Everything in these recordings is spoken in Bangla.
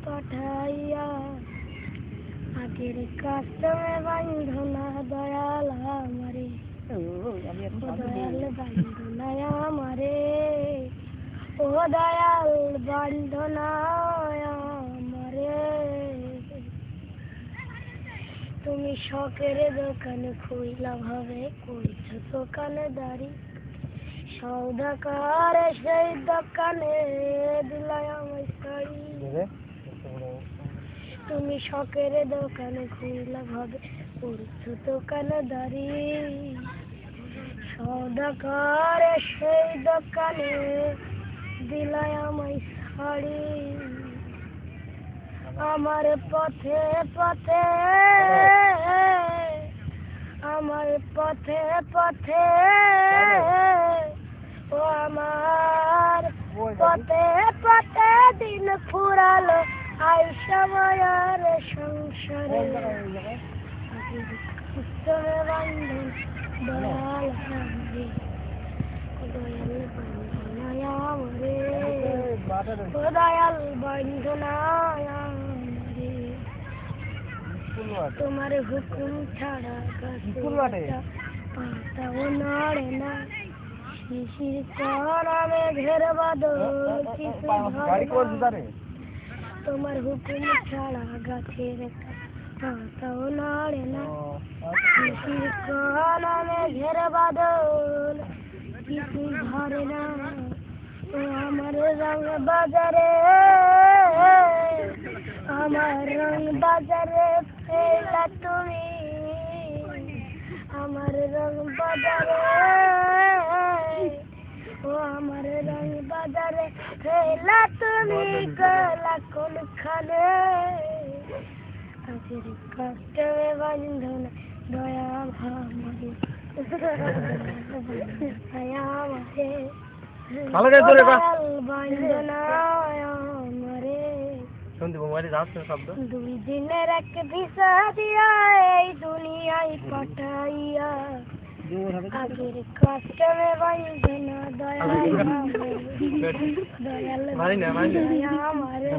পাঠাইয়া আগের কাস্টমে বান্ধনা দয়াল আমারে দয়াল বান্ধনা আমারে ও দয়াল বান্ধনা আমারে তুমি শখের দোকানে খুইলা ভাবে কইছো দোকানে দাঁড়ি সৌদাকার সেই দোকানে দিলাই আমার শাড়ি তুমি শখের দোকানে খুইলা ভাবে কইছো দোকানে দাঁড়ি সৌদাকার সেই দোকানে দিলাই আমার শাড়ি আমার পথে পথে আমার পথে পথে ও আমার পথে পথে দিন ফুরালো আই সময়ের সংসারে বান্ধন দয়াল হামরে দয়াল বান্ধনায় আমরে ও দয়াল বান্ধনায় আমরে তোমার হুকুম ছাড়া পাতাও নড়ে না শিশির করা মেঘের বাদল কিছু তোমার হুকুম ছাড়া গাছের পাতাও নড়ে না শিশির করা মেঘের বাদল কিছু ধরে না ও আমার রং বাজারে আমার রং বাজারে ফেলা তুমি আমার রং বাজারে ও আমার রং বাজারে ফেলা তুমি গলা কোনখানে আগের কষ্টে বান্ধন দয়া আমারে দয়া আমারে বান্ধনা আমারে দুই দিনের এক ভিসা দিয়া এই দুনিয়ায় পাঠাইয়া আগের কষ্টে বান্ধনা দয়াল দয়াল আমারে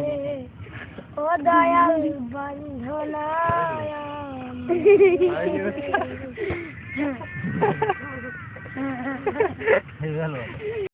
ও দয়াল বান্ধনা